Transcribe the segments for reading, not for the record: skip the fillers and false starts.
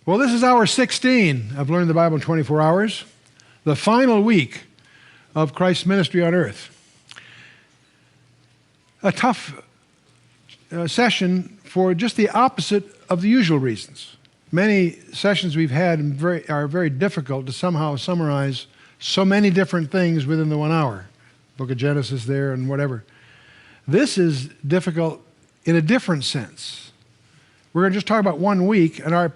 Well, this is hour 16 of Learning the Bible in 24 Hours, the final week of Christ's ministry on earth. A tough session for just the opposite of the usual reasons. Many sessions we've had are very difficult to somehow summarize so many different things within the 1 hour. Book of Genesis there and whatever. This is difficult in a different sense. We're going to just talk about 1 week, and our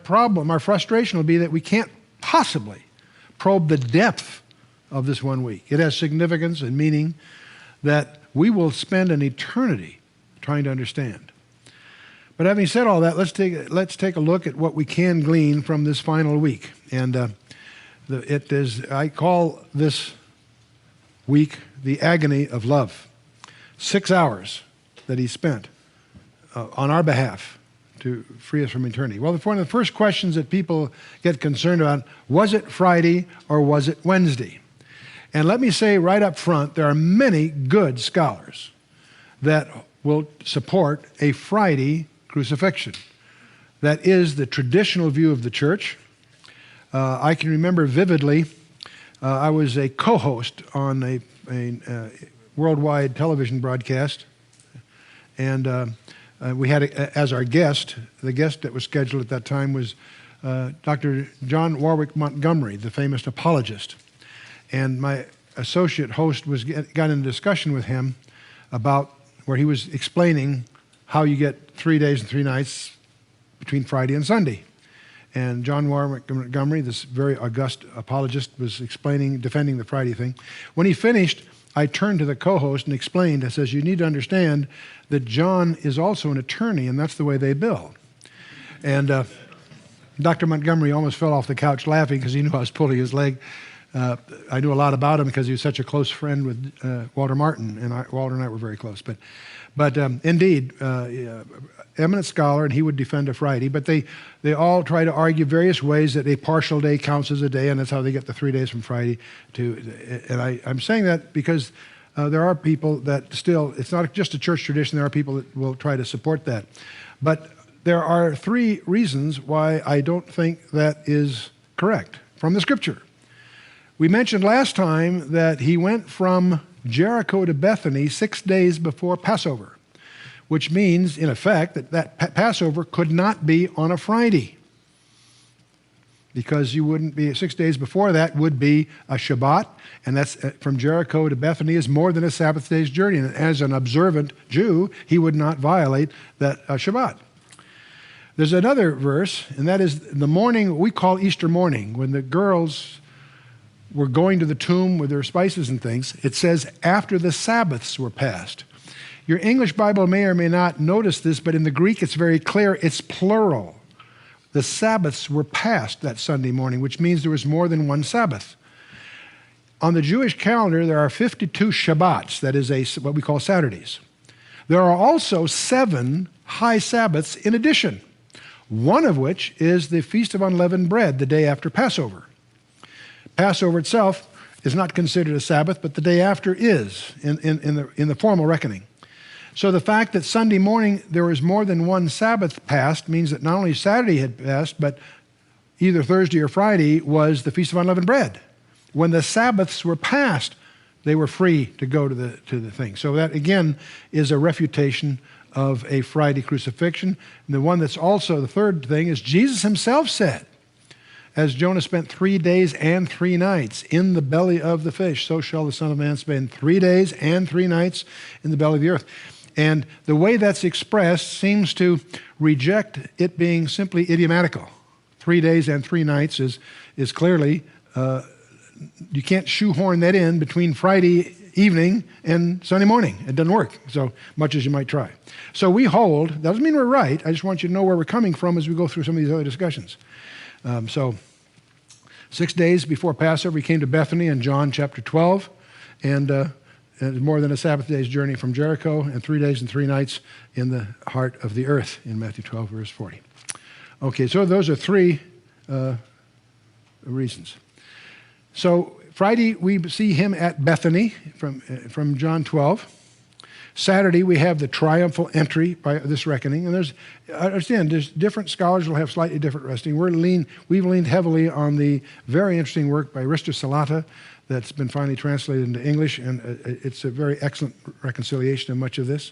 frustration will be that we can't possibly probe the depth of this 1 week. It has significance and meaning that we will spend an eternity trying to understand. But having said all that, let's take a look at what we can glean from this final week. And I call this week the agony of love. 6 hours that he spent on our behalf to free us from eternity. Well, one of the first questions that people get concerned about, was it Friday or was it Wednesday? And let me say right up front, there are many good scholars that will support a Friday crucifixion. That is the traditional view of the church. I can remember vividly, I was a co-host on a worldwide television broadcast, and we had as our guest, the guest that was scheduled at that time was Dr. John Warwick Montgomery, the famous apologist. And my associate host got in a discussion with him about where he was explaining how you get 3 days and 3 nights between Friday and Sunday. And John Warwick Montgomery, this very august apologist, was defending the Friday thing. When he finished, I turned to the co-host and explained, I says, you need to understand that John is also an attorney, and that's the way they bill. And Dr. Montgomery almost fell off the couch laughing because he knew I was pulling his leg. I knew a lot about him because he was such a close friend with Walter Martin, and Walter and I were very close. But indeed, eminent scholar, and he would defend a Friday, but they all try to argue various ways that a partial day counts as a day, and that's how they get the 3 days from Friday to, and I'm saying that because there are people that still, it's not just a church tradition, there are people that will try to support that. But there are 3 reasons why I don't think that is correct from the scripture. We mentioned last time that he went from Jericho to Bethany 6 days before Passover, which means, in effect, that Passover could not be on a Friday, because you wouldn't be, 6 days before that would be a Shabbat, and that's from Jericho to Bethany is more than a Sabbath day's journey. And as an observant Jew, he would not violate that Shabbat. There's another verse, and that is the morning we call Easter morning, when the girls were going to the tomb with their spices and things. It says, after the Sabbaths were passed. Your English Bible may or may not notice this, but in the Greek it's very clear, it's plural. The Sabbaths were passed that Sunday morning, which means there was more than one Sabbath. On the Jewish calendar, there are 52 Shabbats, that is what we call Saturdays. There are also 7 high Sabbaths in addition, one of which is the Feast of Unleavened Bread, the day after Passover. Passover itself is not considered a Sabbath, but the day after is in the formal reckoning. So the fact that Sunday morning there was more than one Sabbath passed means that not only Saturday had passed, but either Thursday or Friday was the Feast of Unleavened Bread. When the Sabbaths were passed, they were free to go to the thing. So that, again, is a refutation of a Friday crucifixion. And the one that's also the third thing is Jesus himself said, as Jonah spent 3 days and 3 nights in the belly of the fish, so shall the Son of Man spend 3 days and 3 nights in the belly of the earth. And the way that's expressed seems to reject it being simply idiomatical. 3 days and 3 nights is clearly, you can't shoehorn that in between Friday evening and Sunday morning. It doesn't work, so much as you might try. So we hold, doesn't mean we're right, I just want you to know where we're coming from as we go through some of these other discussions. So 6 days before Passover, he came to Bethany in John chapter 12, and more than a Sabbath day's journey from Jericho, and 3 days and 3 nights in the heart of the earth in Matthew 12, verse 40. Okay, so those are 3 reasons. So Friday, we see him at Bethany from John 12. Saturday, we have the triumphal entry by this reckoning. And there's different scholars will have slightly different resting. We've leaned heavily on the very interesting work by Rister Salata that's been finally translated into English, and it's a very excellent reconciliation of much of this.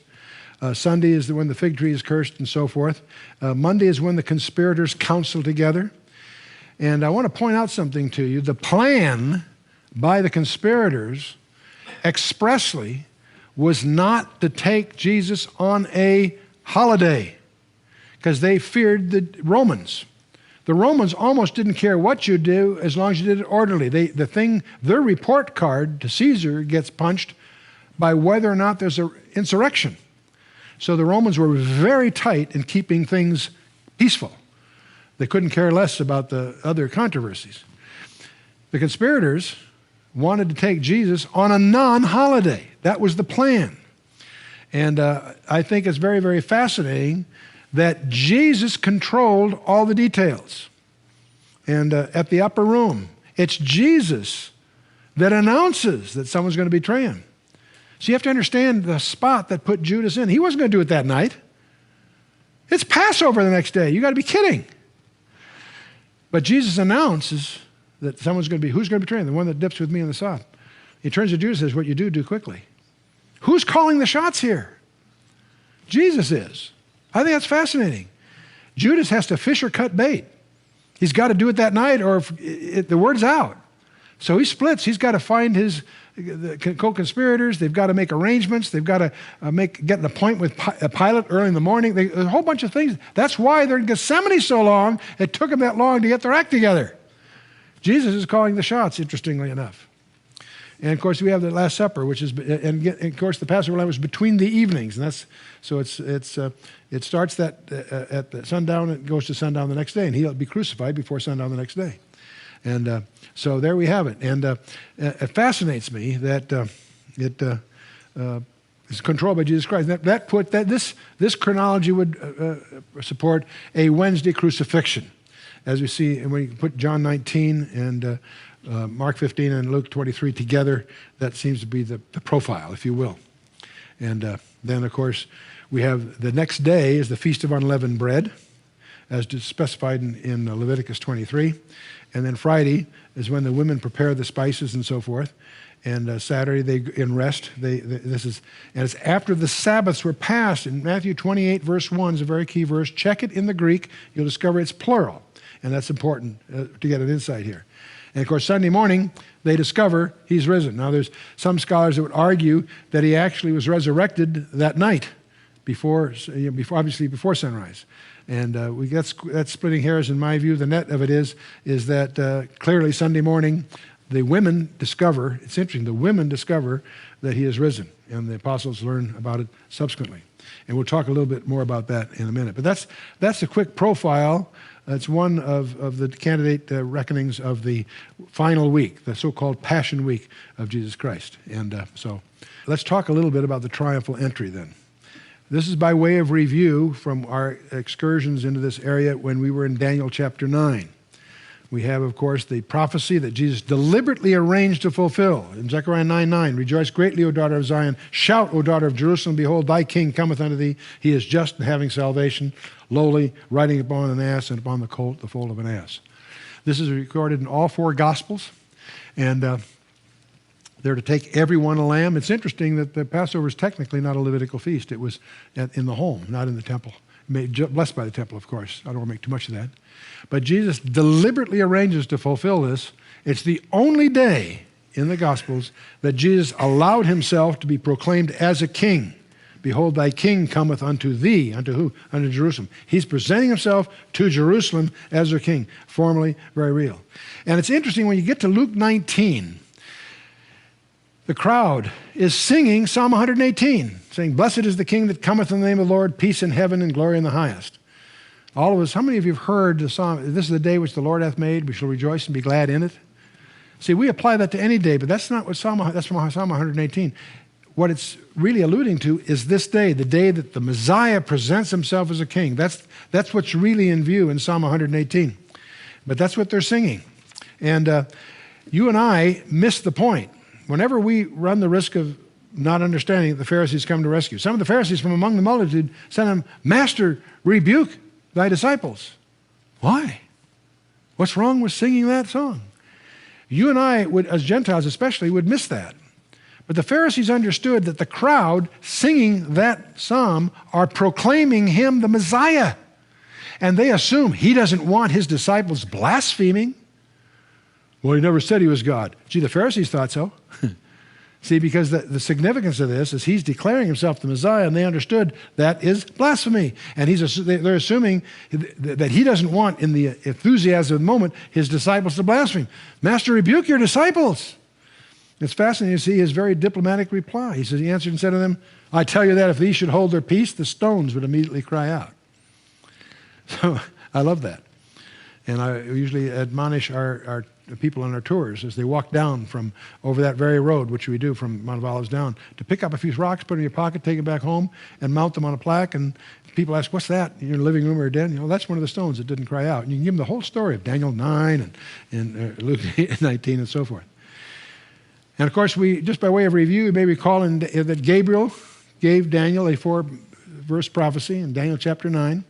Sunday is when the fig tree is cursed and so forth. Monday is when the conspirators counsel together. And I want to point out something to you. The plan by the conspirators expressly was not to take Jesus on a holiday because they feared the Romans. The Romans almost didn't care what you do as long as you did it orderly. Their report card to Caesar gets punched by whether or not there's an insurrection. So the Romans were very tight in keeping things peaceful. They couldn't care less about the other controversies. The conspirators wanted to take Jesus on a non-holiday. That was the plan. And I think it's very, very fascinating that Jesus controlled all the details. And at the upper room, it's Jesus that announces that someone's going to betray him. So you have to understand the spot that put Judas in. He wasn't going to do it that night. It's Passover the next day. You got to be kidding. But Jesus announces that someone's going to be, who's going to betray him? The one that dips with me in the sop. He turns to Judas and says, what you do, do quickly. Who's calling the shots here? Jesus is. I think that's fascinating. Judas has to fish or cut bait. He's got to do it that night or the word's out. So he splits. He's got to find the co-conspirators. They've got to make arrangements. They've got to get an appointment with Pilate early in the morning. A whole bunch of things. That's why they're in Gethsemane so long. It took them that long to get their act together. Jesus is calling the shots, interestingly enough. And of course, we have the Last Supper, which is, and of course, the Passover lamb was between the evenings, and that's so it starts at the sundown, and it goes to sundown the next day, and he'll be crucified before sundown the next day. And so there we have it. And it fascinates me that it is controlled by Jesus Christ. This chronology would support a Wednesday crucifixion, as we see, and when you put John 19 and Mark 15 and Luke 23 together, that seems to be the profile, if you will. And then, of course, we have the next day is the Feast of Unleavened Bread, as specified in Leviticus 23. And then Friday is when the women prepare the spices and so forth. And Saturday, they in rest. And it's after the Sabbaths were passed. In Matthew 28, verse 1 is a very key verse. Check it in the Greek. You'll discover it's plural. And that's important to get an insight here. And of course, Sunday morning, they discover he's risen. Now, there's some scholars that would argue that he actually was resurrected that night, obviously before sunrise. And that's splitting hairs in my view. The net of it is that clearly Sunday morning, the women discover, it's interesting, the women discover that he is risen. And the apostles learn about it subsequently. And we'll talk a little bit more about that in a minute. But that's a quick profile. It's one of the candidate reckonings of the final week, the so-called Passion Week of Jesus Christ. And so let's talk a little bit about the triumphal entry then. This is by way of review from our excursions into this area when we were in Daniel chapter 9. We have, of course, the prophecy that Jesus deliberately arranged to fulfill. In Zechariah 9:9, rejoice greatly, O daughter of Zion. Shout, O daughter of Jerusalem. Behold, thy king cometh unto thee. He is just and having salvation, lowly, riding upon an ass, and upon the colt, the foal of an ass. This is recorded in all four Gospels. And they're to take every one a lamb. It's interesting that the Passover is technically not a Levitical feast. It was in the home, not in the temple. Blessed by the temple, of course. I don't want to make too much of that. But Jesus deliberately arranges to fulfill this. It's the only day in the Gospels that Jesus allowed himself to be proclaimed as a king. Behold, thy king cometh unto thee. Unto who? Unto Jerusalem. He's presenting himself to Jerusalem as their king. Formally, very real. And it's interesting when you get to Luke 19, the crowd is singing Psalm 118, saying, blessed is the king that cometh in the name of the Lord, peace in heaven and glory in the highest. All of us, how many of you have heard the psalm, this is the day which the Lord hath made, we shall rejoice and be glad in it? See, we apply that to any day, but that's not what that's from Psalm 118. What it's really alluding to is this day, the day that the Messiah presents himself as a king. That's what's really in view in Psalm 118. But that's what they're singing. And you and I miss the point. Whenever we run the risk of not understanding that the Pharisees come to rescue. Some of the Pharisees from among the multitude said to him, Master, rebuke thy disciples. Why? What's wrong with singing that song? You and I, would, as Gentiles especially, would miss that. But the Pharisees understood that the crowd singing that psalm are proclaiming him the Messiah. And they assume he doesn't want his disciples blaspheming. Well, he never said he was God. Gee, the Pharisees thought so. See, because the significance of this is he's declaring himself the Messiah, and they understood that is blasphemy. And they're assuming that he doesn't want, in the enthusiasm of the moment, his disciples to blaspheme. Master, rebuke your disciples. It's fascinating to see his very diplomatic reply. He says, he answered and said to them, I tell you that if these should hold their peace, the stones would immediately cry out. So I love that. And I usually admonish our people on our tours as they walk down from over that very road, which we do from Mount of Olives down, to pick up a few rocks, put them in your pocket, take it back home, and mount them on a plaque. And people ask, what's that in your living room or den? You know, that's one of the stones that didn't cry out. And you can give them the whole story of Daniel 9 and Luke 19 and so forth. And of course, we, just by way of review, you may recall that Gabriel gave Daniel a 4-verse prophecy in Daniel chapter 9.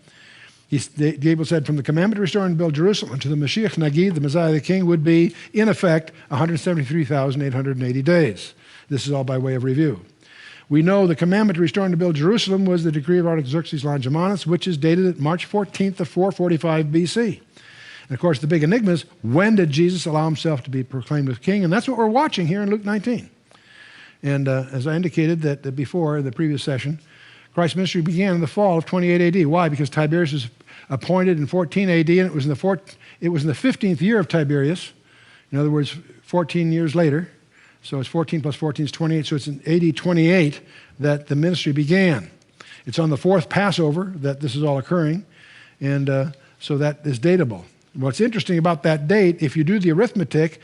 Gabriel said, from the commandment to restore and build Jerusalem to the Mashiach Nagid, the Messiah the King, would be, in effect, 173,880 days. This is all by way of review. We know the commandment to restore and to build Jerusalem was the decree of Artaxerxes Longimanus, which is dated at March 14th of 445 BC. And of course, the big enigma is, when did Jesus allow himself to be proclaimed as king? And that's what we're watching here in Luke 19. And as I indicated that before in the previous session, Christ's ministry began in the fall of 28 AD. Why? Because Tiberius was appointed in 14 AD, and it was in the 15th year of Tiberius. In other words, 14 years later. So it's 14 plus 14 is 28. So it's in AD 28 that the ministry began. It's on the 4th Passover that this is all occurring, and so that is datable. What's interesting about that date, if you do the arithmetic,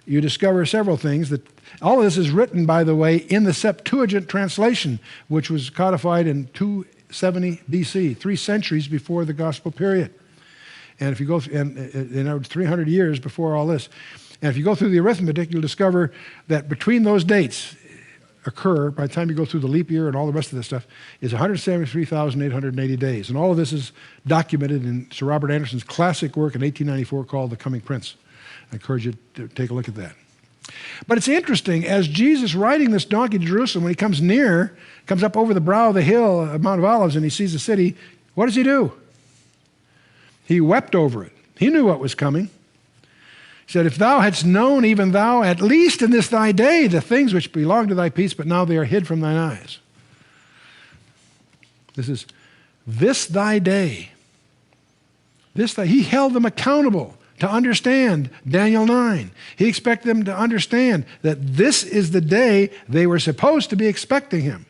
you discover several things. That all of this is written, by the way, in the Septuagint translation, which was codified in 270 BC, 3 centuries before the gospel period. And if you go, and 300 years before all this. And if you go through the arithmetic, you'll discover that between those dates occur, by the time you go through the leap year and all the rest of this stuff, is 173,880 days. And all of this is documented in Sir Robert Anderson's classic work in 1894 called The Coming Prince. I encourage you to take a look at that. But it's interesting, as Jesus riding this donkey to Jerusalem, when he comes near, comes up over the brow of the hill of Mount of Olives, and he sees the city, what does he do? He wept over it. He knew what was coming. He said, if thou hadst known, even thou, at least in this thy day, the things which belong to thy peace, but now they are hid from thine eyes. This is this thy day. He held them accountable to understand Daniel 9. He expected them to understand that this is the day they were supposed to be expecting him.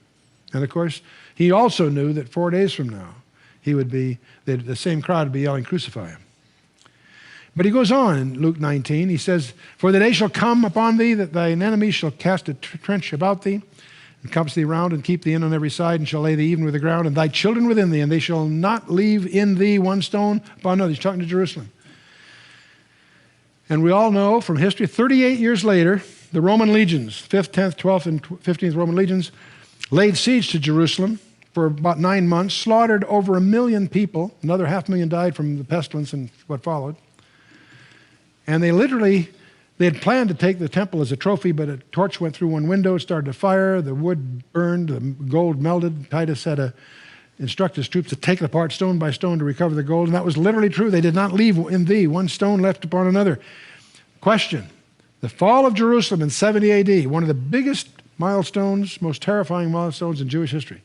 And of course, he also knew that 4 days from now, the same crowd would be yelling, crucify him. But he goes on in Luke 19. He says, for the day shall come upon thee that thine enemies shall cast a trench about thee, and compass thee round, and keep thee in on every side, and shall lay thee even with the ground, and thy children within thee, and they shall not leave in thee one stone upon another. He's talking to Jerusalem. And we all know from history, 38 years later, the Roman legions, 5th, 10th, 12th, and 15th Roman legions, laid siege to Jerusalem for about 9 months, slaughtered over 1 million people. Another 500,000 died from the pestilence and what followed. And they had planned to take the temple as a trophy, but a torch went through one window, started a fire, the wood burned, the gold melted. Titus had to instruct his troops to take it apart stone by stone to recover the gold, and that was literally true. They did not leave in thee one stone left upon another. Question, the fall of Jerusalem in 70 AD, one of the biggest milestones, most terrifying milestones in Jewish history.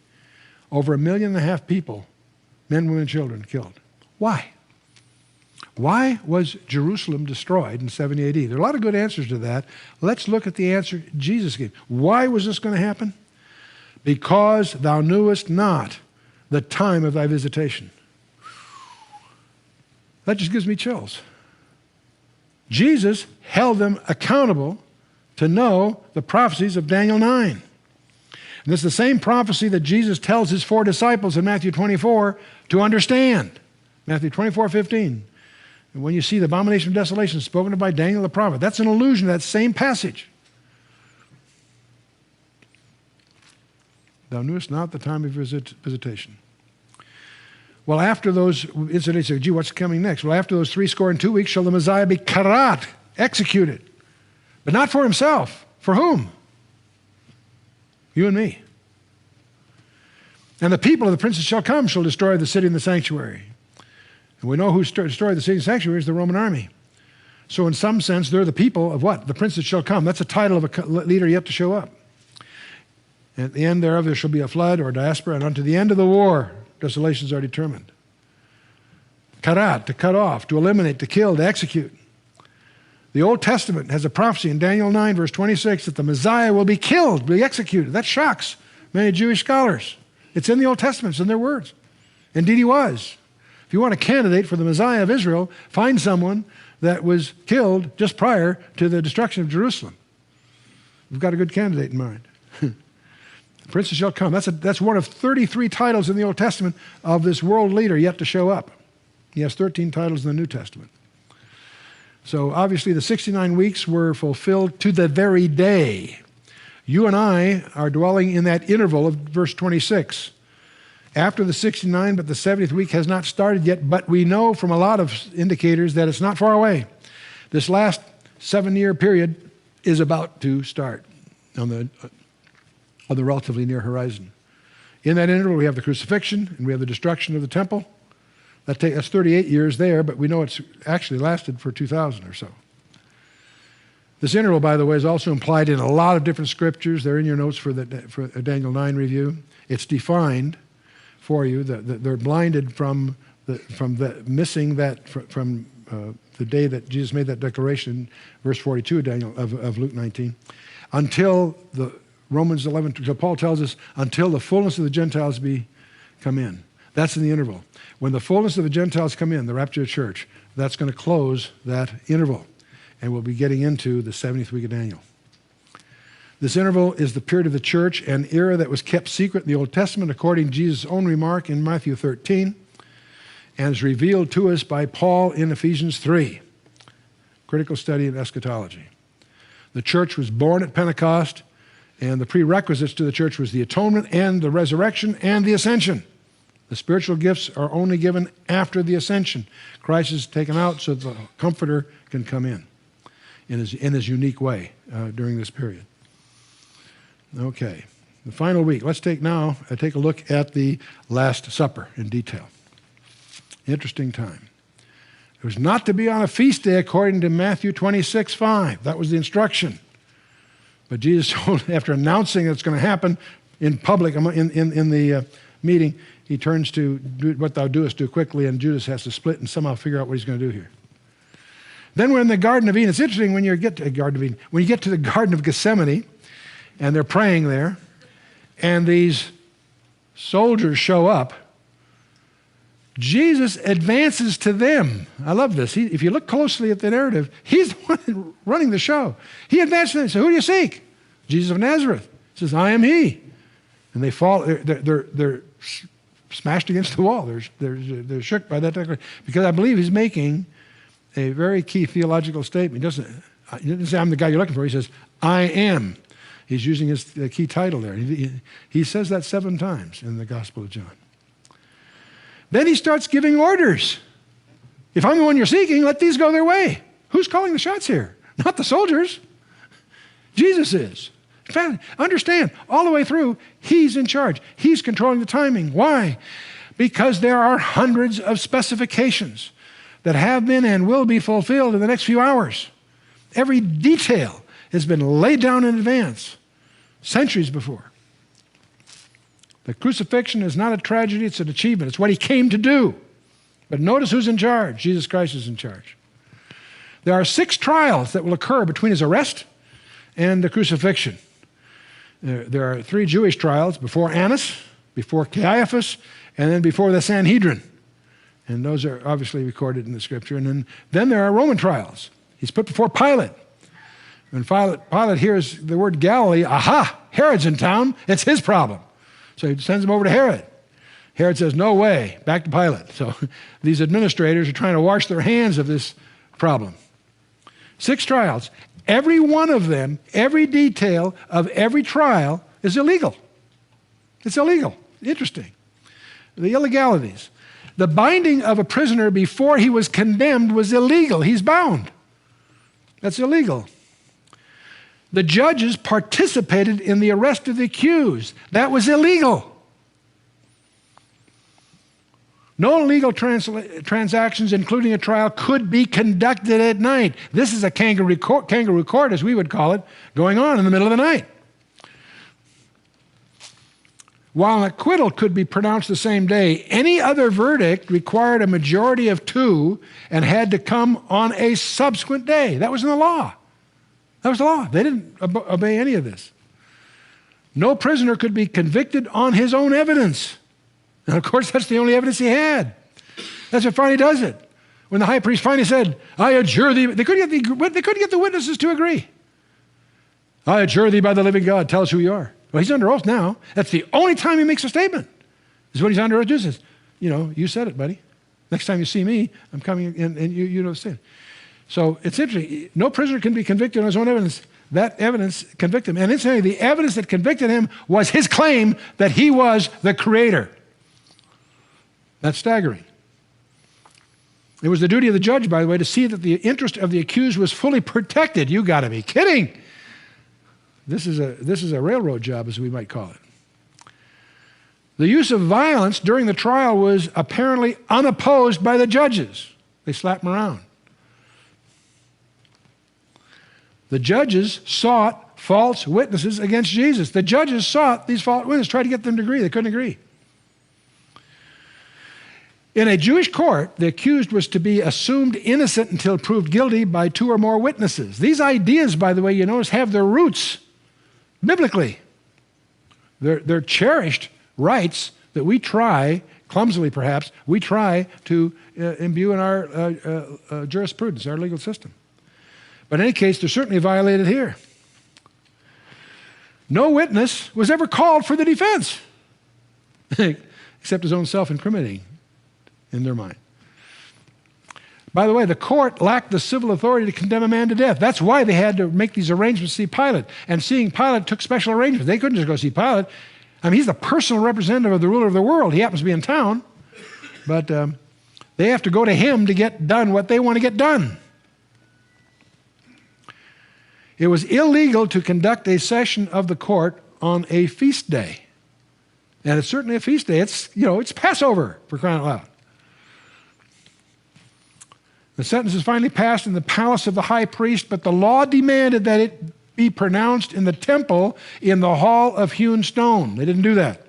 Over 1.5 million people, men, women, and children killed. Why? Why was Jerusalem destroyed in 70 AD? There are a lot of good answers to that. Let's look at the answer Jesus gave. Why was this going to happen? Because thou knewest not the time of thy visitation. That just gives me chills. Jesus held them accountable to know the prophecies of Daniel 9. And this is the same prophecy that Jesus tells his 4 disciples in Matthew 24 to understand. Matthew 24:15. And when you see the abomination of desolation spoken of by Daniel the prophet, that's an allusion to that same passage. Thou knewest not the time of visitation. Well, after those, instantly say, gee, what's coming next? Well, after those 62 weeks shall the Messiah be karat, executed. But not for himself. For whom? You and me. And the people of the princes shall come, shall destroy the city and the sanctuary. And we know who destroyed the city and sanctuary is the Roman army. So in some sense, they're the people of what? The princes shall come. That's a title of a leader yet to show up. And at the end thereof there shall be a flood or diaspora, and unto the end of the war, desolations are determined. Karat, to cut off, to eliminate, to kill, to execute. The Old Testament has a prophecy in Daniel 9, verse 26, that the Messiah will be killed, be executed. That shocks many Jewish scholars. It's in the Old Testament, it's in their words. Indeed he was. If you want a candidate for the Messiah of Israel, find someone that was killed just prior to the destruction of Jerusalem. We've got a good candidate in mind. The princes shall come. That's one of 33 titles in the Old Testament of this world leader yet to show up. He has 13 titles in the New Testament. So obviously the 69 weeks were fulfilled to the very day. You and I are dwelling in that interval of verse 26. After the 69, but the 70th week has not started yet, but we know from a lot of indicators that it's not far away. This last 7-year period is about to start on the relatively near horizon. In that interval, we have the crucifixion and we have the destruction of the temple. That's 38 years there, but we know it's actually lasted for 2,000 or so. This interval, by the way, is also implied in a lot of different scriptures. They're in your notes for a Daniel 9 review. It's defined for you. They're blinded from missing that from the day that Jesus made that declaration, verse 42 of Luke 19, until the Romans 11. So Paul tells us until the fullness of the Gentiles come in. That's in the interval. When the fullness of the Gentiles come in, the rapture of the church, that's going to close that interval, and we'll be getting into the 70th week of Daniel. This interval is the period of the church, an era that was kept secret in the Old Testament, according to Jesus' own remark in Matthew 13, and is revealed to us by Paul in Ephesians 3, critical study in eschatology. The church was born at Pentecost, and the prerequisites to the church was the atonement and the resurrection and the ascension. The spiritual gifts are only given after the ascension. Christ is taken out so the Comforter can come in his unique way during this period. Okay, the final week. Let's take a look at the Last Supper in detail. Interesting time. It was not to be on a feast day according to Matthew 26:5. That was the instruction. But Jesus told, after announcing it's going to happen in public, in the meeting, he turns to, do what thou doest, do quickly, and Judas has to split and somehow figure out what he's going to do here. Then we're in the Garden of Eden. It's interesting when you get to the Garden of Gethsemane, and they're praying there, and these soldiers show up. Jesus advances to them. I love this. If you look closely at the narrative, he's the one running the show. He advances to them and says, who do you seek? Jesus of Nazareth. He says, I am he. And they fall, they're smashed against the wall. They're shook by that declaration. Because I believe he's making a very key theological statement. He doesn't say, I'm the guy you're looking for. He says, I am. He's using his key title there. He says that 7 times in the Gospel of John. Then he starts giving orders. If I'm the one you're seeking, let these go their way. Who's calling the shots here? Not the soldiers. Jesus is. In fact, understand, all the way through, he's in charge. He's controlling the timing. Why? Because there are hundreds of specifications that have been and will be fulfilled in the next few hours. Every detail has been laid down in advance, centuries before. The crucifixion is not a tragedy, it's an achievement. It's what he came to do. But notice who's in charge. Jesus Christ is in charge. There are 6 trials that will occur between his arrest and the crucifixion. There are 3 Jewish trials, before Annas, before Caiaphas, and then before the Sanhedrin. And those are obviously recorded in the scripture. And then there are Roman trials. He's put before Pilate. When Pilate hears the word Galilee, aha, Herod's in town, it's his problem. So he sends him over to Herod. Herod says, no way, back to Pilate. So these administrators are trying to wash their hands of this problem. 6 trials. Every one of them, every detail of every trial is illegal. It's illegal. Interesting. The illegalities. The binding of a prisoner before he was condemned was illegal. He's bound. That's illegal. The judges participated in the arrest of the accused. That was illegal. No illegal transactions, including a trial, could be conducted at night. This is a kangaroo court, as we would call it, going on in the middle of the night. While an acquittal could be pronounced the same day, any other verdict required a majority of 2 and had to come on a subsequent day. That was in the law. That was the law. They didn't obey any of this. No prisoner could be convicted on his own evidence. And of course, that's the only evidence he had. That's what finally does it. When the high priest finally said, I adjure thee, they couldn't get the witnesses to agree. I adjure thee by the living God, tell us who you are. Well, he's under oath now. That's the only time he makes a statement, is when he's under oath. Says, you said it, buddy. Next time you see me, I'm coming in, and you know the sin. So it's interesting. No prisoner can be convicted on his own evidence. That evidence convicted him. And incidentally, the evidence that convicted him was his claim that he was the creator. That's staggering. It was the duty of the judge, by the way, to see that the interest of the accused was fully protected. You got to be kidding. This is a railroad job, as we might call it. The use of violence during the trial was apparently unopposed by the judges. They slapped him around. The judges sought false witnesses against Jesus. The judges sought these false witnesses, tried to get them to agree. They couldn't agree. In a Jewish court, the accused was to be assumed innocent until proved guilty by 2 or more witnesses. These ideas, by the way, you notice, have their roots biblically. They're cherished rights that we try, clumsily perhaps, we try to imbue in our jurisprudence, our legal system. But in any case, they're certainly violated here. No witness was ever called for the defense, except his own self-incriminating in their mind. By the way, the court lacked the civil authority to condemn a man to death. That's why they had to make these arrangements to see Pilate. And seeing Pilate took special arrangements. They couldn't just go see Pilate. I mean, he's the personal representative of the ruler of the world. He happens to be in town. But they have to go to him to get done what they want to get done. It was illegal to conduct a session of the court on a feast day. And it's certainly a feast day. It's Passover, for crying out loud. The sentence is finally passed in the palace of the high priest, but the law demanded that it be pronounced in the temple in the hall of hewn stone. They didn't do that.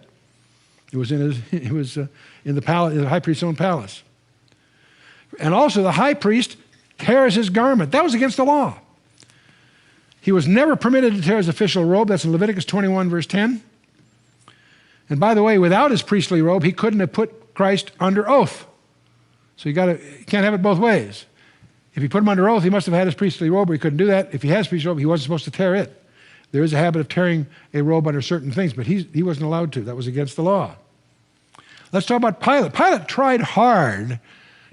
It was in the palace, in the high priest's own palace. And also the high priest tears his garment. That was against the law. He was never permitted to tear his official robe. That's in Leviticus 21, verse 10. And by the way, without his priestly robe, he couldn't have put Christ under oath. So you can't have it both ways. If he put him under oath, he must have had his priestly robe, or he couldn't do that. If he has his priestly robe, he wasn't supposed to tear it. There is a habit of tearing a robe under certain things, but he wasn't allowed to. That was against the law. Let's talk about Pilate. Pilate tried hard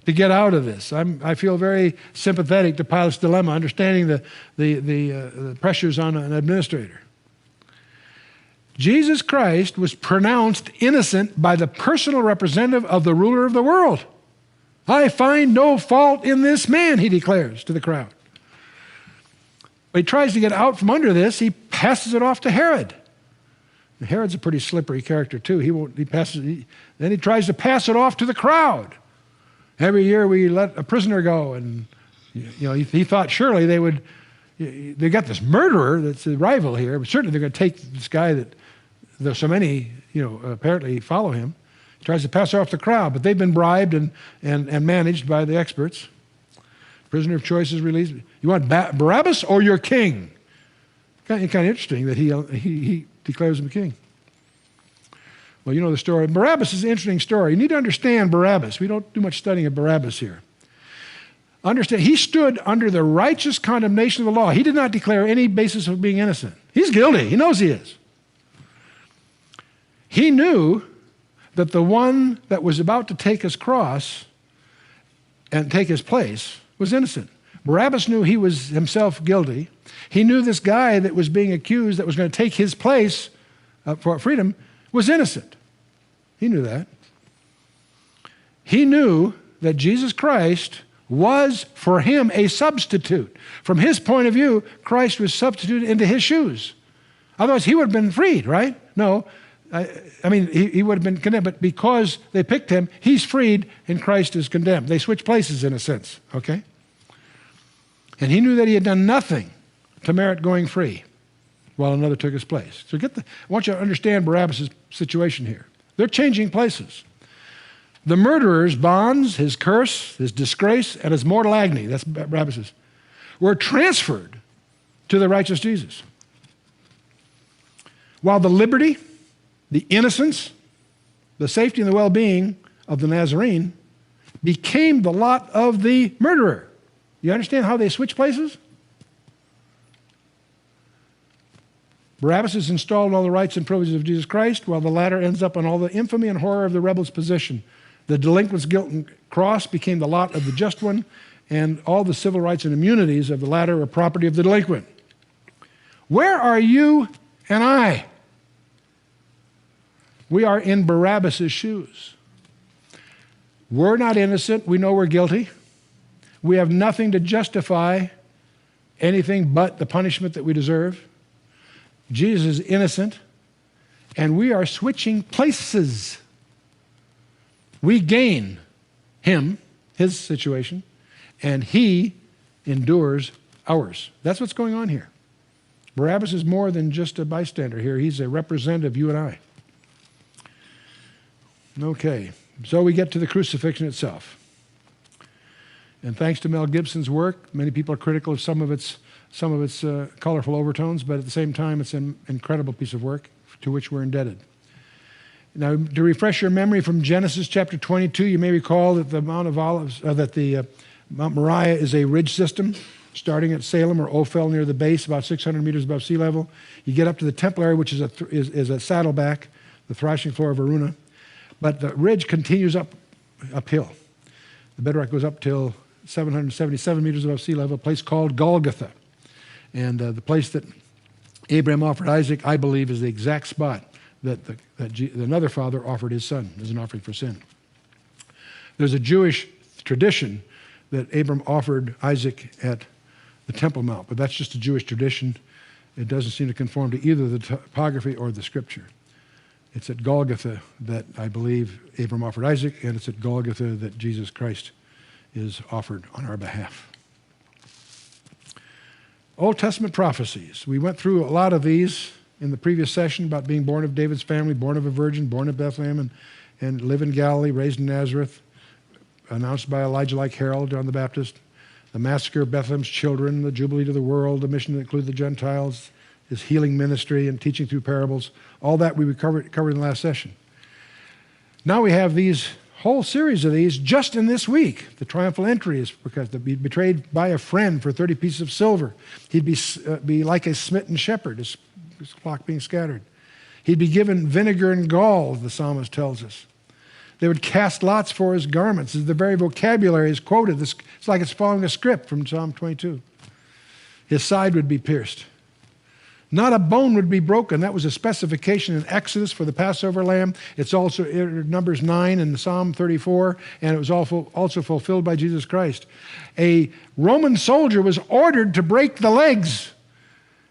to get out of this. I feel very sympathetic to Pilate's dilemma, understanding the pressures on an administrator. Jesus Christ was pronounced innocent by the personal representative of the ruler of the world. I find no fault in this man, he declares to the crowd. But he tries to get out from under this. He passes it off to Herod. And Herod's a pretty slippery character too. Then he tries to pass it off to the crowd. Every year we let a prisoner go, and he thought surely they got this murderer that's a rival here, but certainly they're going to take this guy that there's so many apparently follow him. He tries to pass it off to the crowd, but they've been bribed and managed by the experts. Prisoner of choice is released. You want Barabbas or your king? Kind of interesting that he declares him king. Well, you know the story. Barabbas is an interesting story. You need to understand Barabbas. We don't do much studying of Barabbas here. Understand, he stood under the righteous condemnation of the law. He did not declare any basis of being innocent. He's guilty. He knows he is. He knew that the one that was about to take his cross and take his place was innocent. Barabbas knew he was himself guilty. He knew this guy that was being accused that was going to take his place for freedom was innocent. He knew that. He knew that Jesus Christ was for him a substitute. From his point of view, Christ was substituted into his shoes. Otherwise, he would have been freed, right? No. I mean, he would have been condemned, but because they picked him, he's freed and Christ is condemned. They switch places in a sense, okay? And he knew that he had done nothing to merit going free while another took his place. So I want you to understand Barabbas' situation here. They're changing places. The murderer's bonds, his curse, his disgrace, and his mortal agony, that's Barabbas', were transferred to the righteous Jesus. While the liberty, the innocence, the safety, and the well-being of the Nazarene became the lot of the murderer. You understand how they switch places? Barabbas is installed in all the rights and privileges of Jesus Christ, while the latter ends up in all the infamy and horror of the rebel's position. The delinquent's guilt and cross became the lot of the just one, and all the civil rights and immunities of the latter are property of the delinquent. Where are you and I? We are in Barabbas' shoes. We're not innocent. We know we're guilty. We have nothing to justify anything but the punishment that we deserve. Jesus is innocent, and we are switching places. We gain him, his situation, and he endures ours. That's what's going on here. Barabbas is more than just a bystander here. He's a representative of you and I. Okay, so we get to the crucifixion itself. And thanks to Mel Gibson's work, many people are critical of some of its colorful overtones, but at the same time, it's an incredible piece of work to which we're indebted. Now, to refresh your memory from Genesis chapter 22, you may recall that the Mount of Olives, Mount Moriah is a ridge system starting at Salem or Ophel near the base, about 600 meters above sea level. You get up to the temple area, which is a saddleback, the thrashing floor of Aruna. But the ridge continues uphill. The bedrock goes up till 777 meters above sea level, a place called Golgotha. And the place that Abraham offered Isaac, I believe, is the exact spot that another father offered his son as an offering for sin. There's a Jewish tradition that Abram offered Isaac at the Temple Mount, but that's just a Jewish tradition. It doesn't seem to conform to either the topography or the scripture. It's at Golgotha that I believe Abram offered Isaac, and it's at Golgotha that Jesus Christ is offered on our behalf. Old Testament prophecies. We went through a lot of these in the previous session about being born of David's family, born of a virgin, born in Bethlehem, and live in Galilee, raised in Nazareth, announced by Elijah like herald, John the Baptist, the massacre of Bethlehem's children, the Jubilee to the world, the mission to include the Gentiles, his healing ministry and teaching through parables. All that we covered in the last session. Now we have these whole series of these just in this week. The triumphal entry is because he'd be betrayed by a friend for 30 pieces of silver. He'd be like a smitten shepherd, his flock being scattered. He'd be given vinegar and gall, the psalmist tells us. They would cast lots for his garments. The very vocabulary is quoted. It's like it's following a script from Psalm 22. His side would be pierced. Not a bone would be broken. That was a specification in Exodus for the Passover lamb. It's also in Numbers 9 and Psalm 34, and it was also fulfilled by Jesus Christ. A Roman soldier was ordered to break the legs,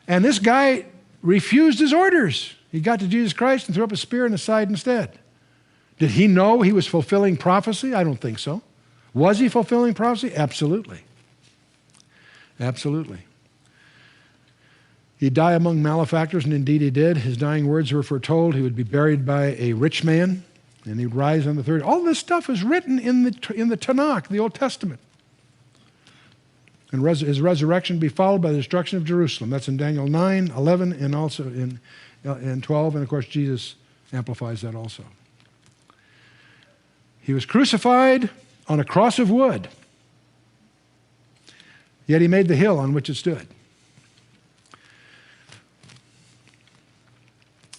and this guy refused his orders. He got to Jesus Christ and threw up a spear in the side instead. Did he know he was fulfilling prophecy? I don't think so. Was he fulfilling prophecy? Absolutely. Absolutely. He'd die among malefactors, and indeed he did. His dying words were foretold. He would be buried by a rich man, and he'd rise on the third. All this stuff is written in the Tanakh, the Old Testament. And his resurrection would be followed by the destruction of Jerusalem. That's in Daniel 9, 11, and also in 12. And of course, Jesus amplifies that also. He was crucified on a cross of wood, yet he made the hill on which it stood.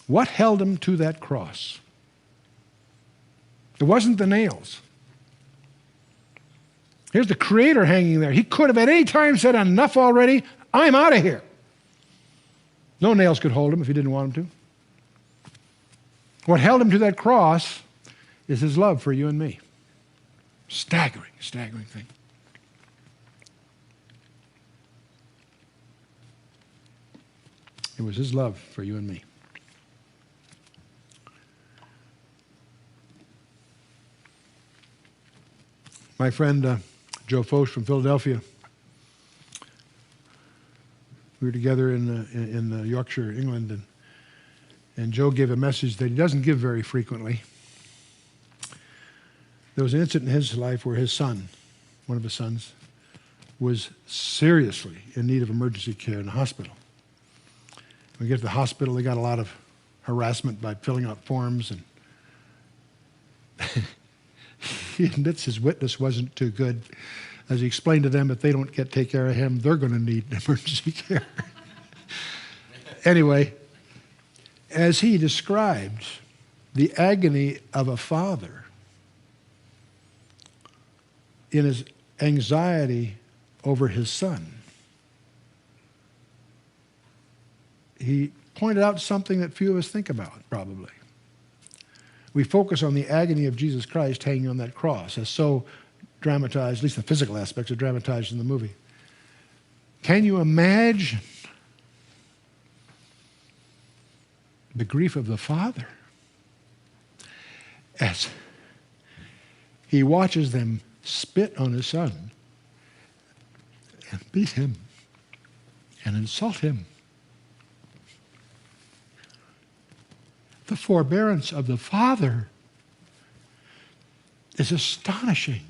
What held him to that cross? It wasn't the nails. Here's the Creator hanging there. He could have at any time said, enough already, I'm out of here. No nails could hold him if he didn't want him to. What held him to that cross is his love for you and me. Staggering, staggering thing. It was his love for you and me. My friend Joe Foch from Philadelphia, we were together in Yorkshire, England, and Joe gave a message that he doesn't give very frequently. There was an incident in his life where his son, one of his sons, was seriously in need of emergency care in the hospital. When we get to the hospital, they got a lot of harassment by filling out forms, and he admits his witness wasn't too good. As he explained to them, if they don't take care of him, they're going to need emergency care. Anyway, as he described the agony of a father in his anxiety over his son, he pointed out something that few of us think about, probably. We focus on the agony of Jesus Christ hanging on that cross, as so dramatized, at least the physical aspects are dramatized in the movie. Can you imagine the grief of the father as he watches them spit on his son and beat him and insult him? The forbearance of the father is astonishing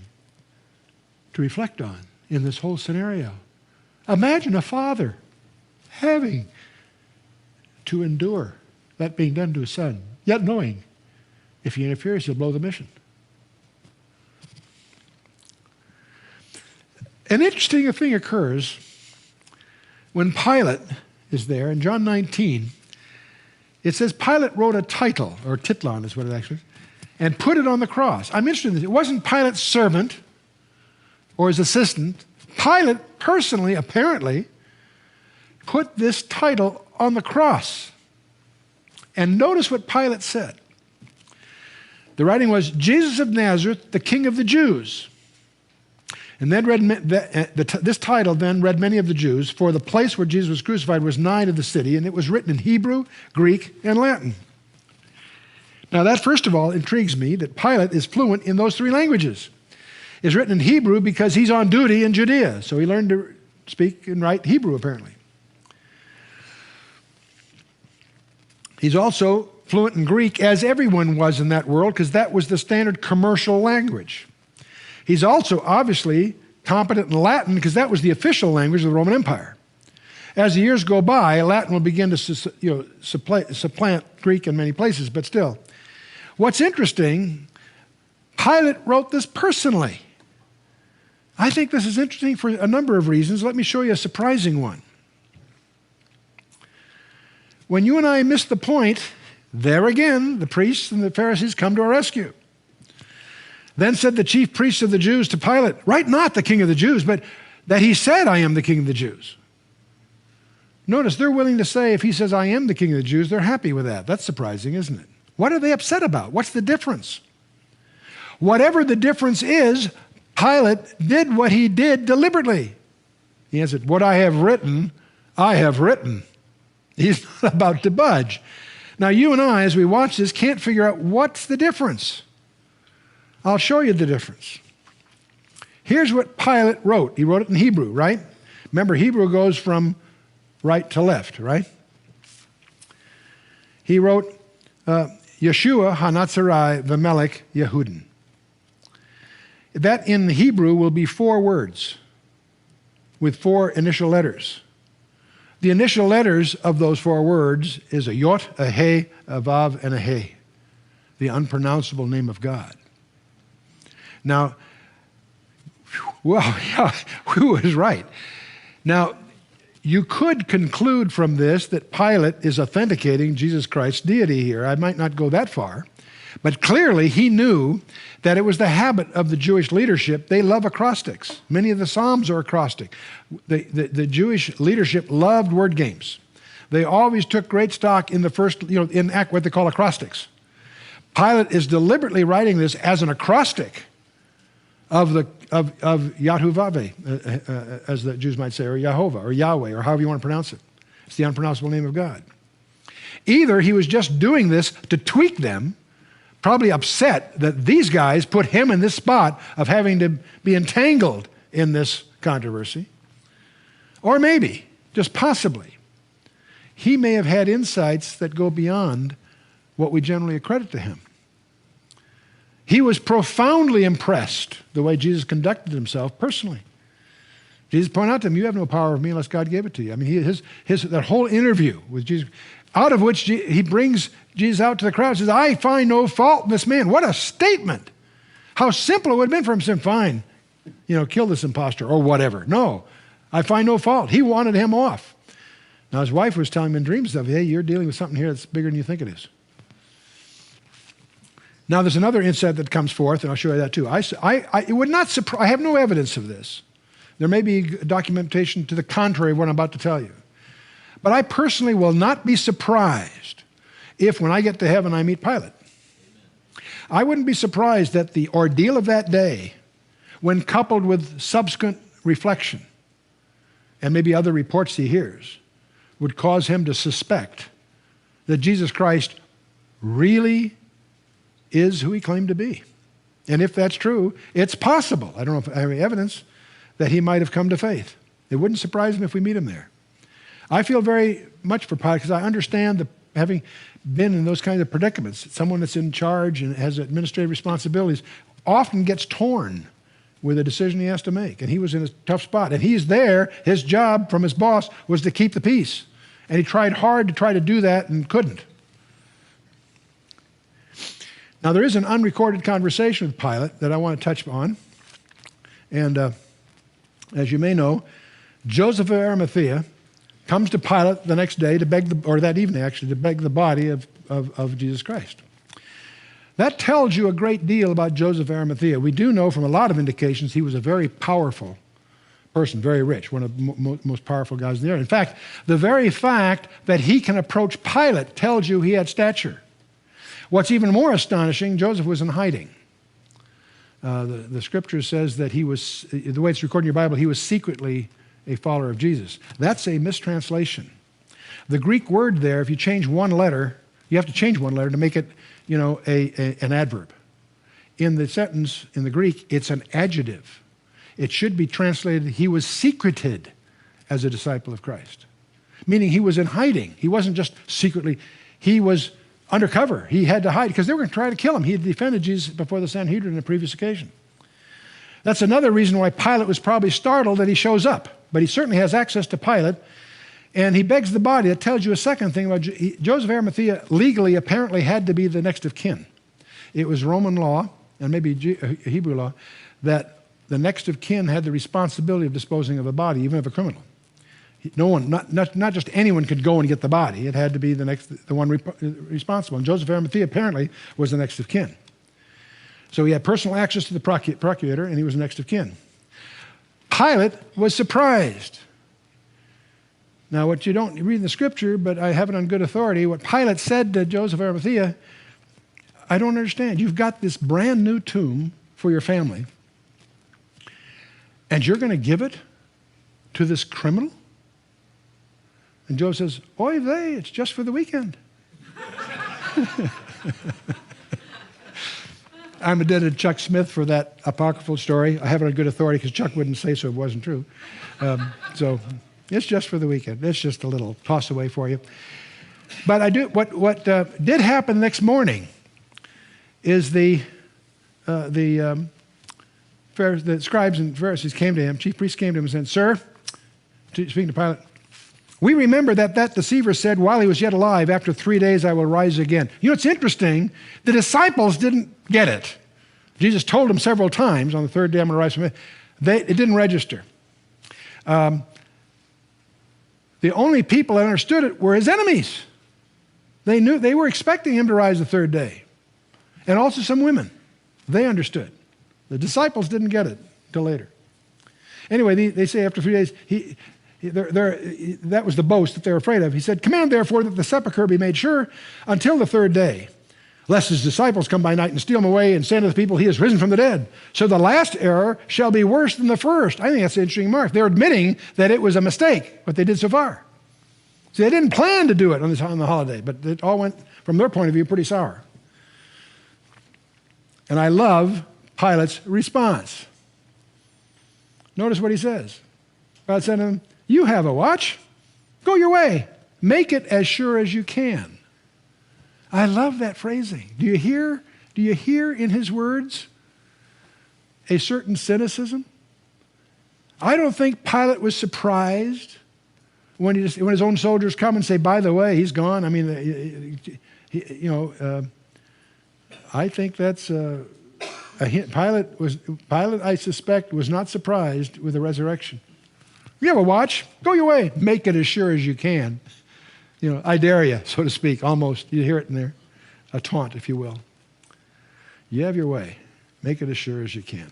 to reflect on in this whole scenario. Imagine a father having to endure that being done to his son, yet knowing if he interferes, he'll blow the mission. An interesting thing occurs when Pilate is there in John 19. It says Pilate wrote a title, or titlon is what it actually is, and put it on the cross. I'm interested in this. It wasn't Pilate's servant or his assistant. Pilate personally, apparently, put this title on the cross. And notice what Pilate said. The writing was, Jesus of Nazareth, the King of the Jews. And then this title then read many of the Jews, for the place where Jesus was crucified was nigh to the city, and it was written in Hebrew, Greek, and Latin. Now that, first of all, intrigues me that Pilate is fluent in those three languages. It's written in Hebrew because he's on duty in Judea, so he learned to speak and write Hebrew, apparently. He's also fluent in Greek, as everyone was in that world, because that was the standard commercial language. He's also obviously competent in Latin because that was the official language of the Roman Empire. As the years go by, Latin will begin to supplant Greek in many places, but still. What's interesting, Pilate wrote this personally. I think this is interesting for a number of reasons. Let me show you a surprising one. When you and I miss the point, there again, the priests and the Pharisees come to our rescue. Then said the chief priests of the Jews to Pilate, write not the King of the Jews, but that he said, I am the King of the Jews. Notice they're willing to say if he says, I am the King of the Jews, they're happy with that. That's surprising, isn't it? What are they upset about? What's the difference? Whatever the difference is, Pilate did what he did deliberately. He answered, what I have written, I have written. He's not about to budge. Now you and I, as we watch this, can't figure out what's the difference. I'll show you the difference. Here's what Pilate wrote. He wrote it in Hebrew, right? Remember, Hebrew goes from right to left, right? He wrote, Yeshua HaNazarai V'Melech Yehudin. That in Hebrew will be 4 words with 4 initial letters. The initial letters of those 4 words is a Yot, a He, a Vav, and a He, the unpronounceable name of God. Now, well, yeah, who was right? Now, you could conclude from this that Pilate is authenticating Jesus Christ's deity here. I might not go that far, but clearly he knew that it was the habit of the Jewish leadership. They love acrostics. Many of the Psalms are acrostic. The Jewish leadership loved word games. They always took great stock in the first, in what they call acrostics. Pilate is deliberately writing this as an acrostic of Yahuwah, as the Jews might say, or Yehovah, or Yahweh, or however you want to pronounce it. It's the unpronounceable name of God. Either he was just doing this to tweak them, probably upset that these guys put him in this spot of having to be entangled in this controversy, or maybe, just possibly, he may have had insights that go beyond what we generally accredit to him. He was profoundly impressed the way Jesus conducted himself personally. Jesus pointed out to him, you have no power over me unless God gave it to you. I mean, that whole interview with Jesus, out of which he brings Jesus out to the crowd and says, I find no fault in this man. What a statement. How simple it would have been for him to say, fine, kill this imposter or whatever. No, I find no fault. He wanted him off. Now his wife was telling him in dreams of, hey, you're dealing with something here that's bigger than you think it is. Now there's another insight that comes forth, and I'll show you that too. It would not surprise, I have no evidence of this. There may be documentation to the contrary of what I'm about to tell you. But I personally will not be surprised if when I get to heaven I meet Pilate. I wouldn't be surprised that the ordeal of that day, when coupled with subsequent reflection and maybe other reports he hears, would cause him to suspect that Jesus Christ really is who he claimed to be. And if that's true, it's possible, I don't know if I have any evidence, that he might have come to faith. It wouldn't surprise me if we meet him there. I feel very much for Pilate because I understand having been in those kinds of predicaments. Someone that's in charge and has administrative responsibilities often gets torn with a decision he has to make. And he was in a tough spot. And he's there, his job from his boss was to keep the peace. And he tried hard to try to do that and couldn't. Now, there is an unrecorded conversation with Pilate that I want to touch on. And as you may know, Joseph of Arimathea comes to Pilate the next day to beg, or that evening actually, to beg the body of Jesus Christ. That tells you a great deal about Joseph of Arimathea. We do know from a lot of indications he was a very powerful person, very rich, one of the most powerful guys in the area. In fact, the very fact that he can approach Pilate tells you he had stature. What's even more astonishing, Joseph was in hiding. The scripture says that he was, the way it's recorded in your Bible, he was secretly a follower of Jesus. That's a mistranslation. The Greek word there, if you change one letter, you have to change one letter to make it, an adverb. In the sentence, in the Greek, it's an adjective. It should be translated, he was secreted as a disciple of Christ. Meaning he was in hiding. He wasn't just secretly, he was undercover. He had to hide because they were going to try to kill him. He had defended Jesus before the Sanhedrin on a previous occasion. That's another reason why Pilate was probably startled that he shows up. But he certainly has access to Pilate, and he begs the body. That tells you a second thing about Joseph of Arimathea legally apparently had to be the next of kin. It was Roman law, and maybe Hebrew law, that the next of kin had the responsibility of disposing of a body, even of a criminal. No one, not just anyone could go and get the body. It had to be the one responsible. And Joseph of Arimathea apparently was the next of kin. So he had personal access to the procurator, and he was the next of kin. Pilate was surprised. Now, what you don't read in the scripture, but I have it on good authority, what Pilate said to Joseph of Arimathea, I don't understand. You've got this brand new tomb for your family, and you're going to give it to this criminal? And Joseph says, oy vey, it's just for the weekend. I'm indebted to Chuck Smith for that apocryphal story. I have it on good authority because Chuck wouldn't say so it wasn't true. So it's just for the weekend. It's just a little toss away for you. But I do. What did happen next morning is the scribes and Pharisees came to him. Chief priests came to him and said, "Sir," speaking to Pilate, "we remember that deceiver said while he was yet alive, after 3 days I will rise again." You know, it's interesting. The disciples didn't get it. Jesus told them several times, on the third day I'm going to rise from it. It didn't register. The only people that understood it were his enemies. They knew, they were expecting him to rise the third day. And also some women. They understood. The disciples didn't get it until later. Anyway, they say after 3 days, that was the boast that they were afraid of. He said, "Command therefore that the sepulchre be made sure until the third day. lest his disciples come by night and steal him away and say to the people, he is risen from the dead. So the last error shall be worse than the first. I think that's an interesting remark. They're admitting that it was a mistake, what they did so far. See, they didn't plan to do it on the holiday, but it all went, from their point of view, pretty sour. And I love Pilate's response. Notice what he says. God said to him, you have a watch. Go your way. Make it as sure as you can. I love that phrasing. Do you hear in his words a certain cynicism? I don't think Pilate was surprised when his own soldiers come and say, by the way, he's gone. I mean, I think that's a hint. Pilate, I suspect, was not surprised with the resurrection. You have a watch, go your way. Make it as sure as you can. I dare you, so to speak, almost. You hear it in there. A taunt, if you will. You have your way. Make it as sure as you can.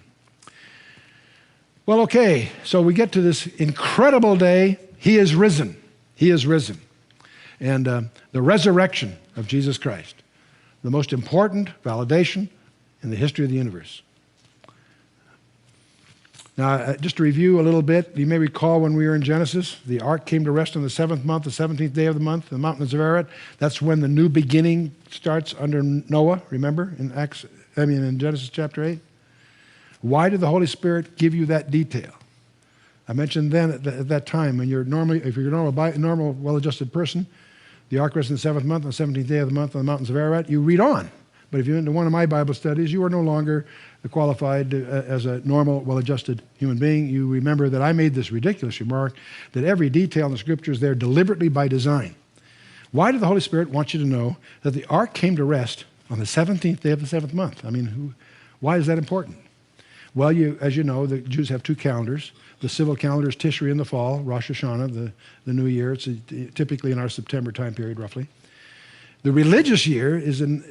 Well, okay, so we get to this incredible day. He is risen. He is risen. And the resurrection of Jesus Christ, the most important validation in the history of the universe. Now, just to review a little bit, you may recall when we were in Genesis, the ark came to rest on the 7th month, the 17th day of the month, the mountains of Ararat. That's when the new beginning starts under Noah, remember, in Genesis chapter 8. Why did the Holy Spirit give you that detail? I mentioned then at that time, if you're a normal, well-adjusted person, the ark rests in the 7th month, on the 17th day of the month on the mountains of Ararat, you read on. But if you're into one of my Bible studies, you are no longer qualified as a normal, well-adjusted human being. You remember that I made this ridiculous remark that every detail in the Scripture is there deliberately by design. Why did the Holy Spirit want you to know that the ark came to rest on the 17th day of the 7th month? I mean, why is that important? Well, as you know, the Jews have two calendars. The civil calendar is Tishri in the fall, Rosh Hashanah, the new year. It's typically in our September time period, roughly. The religious year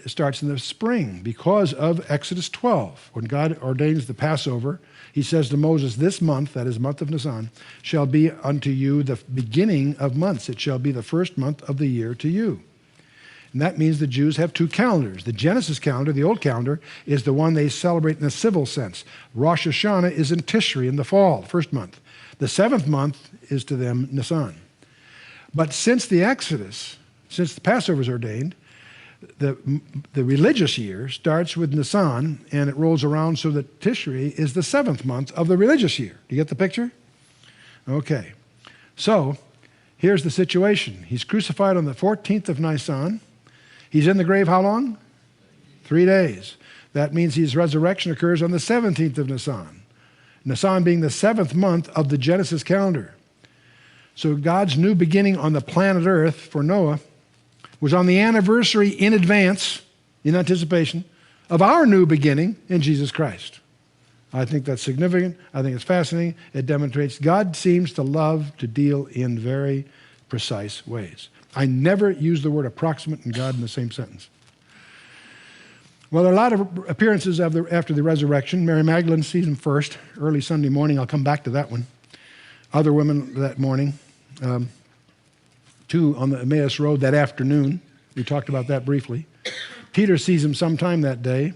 starts in the spring because of Exodus 12. When God ordains the Passover, he says to Moses, this month, that is the month of Nisan, shall be unto you the beginning of months. It shall be the first month of the year to you. And that means the Jews have two calendars. The Genesis calendar, the old calendar, is the one they celebrate in a civil sense. Rosh Hashanah is in Tishri in the fall, first month. The 7th month is to them Nisan. But since the Exodus, since the Passover is ordained, the religious year starts with Nisan, and it rolls around so that Tishri is the 7th month of the religious year. Do you get the picture? Okay. So, here's the situation. He's crucified on the 14th of Nisan. He's in the grave how long? 3 days. That means his resurrection occurs on the 17th of Nisan. Nisan being the 7th month of the Genesis calendar. So God's new beginning on the planet Earth for Noah was on the anniversary in advance, in anticipation, of our new beginning in Jesus Christ. I think that's significant. I think it's fascinating. It demonstrates God seems to love to deal in very precise ways. I never use the word approximate and God in the same sentence. Well, there are a lot of appearances after the resurrection. Mary Magdalene sees him first, early Sunday morning. I'll come back to that one. Other women that morning. Two on the Emmaus Road that afternoon. We talked about that briefly. Peter sees him sometime that day.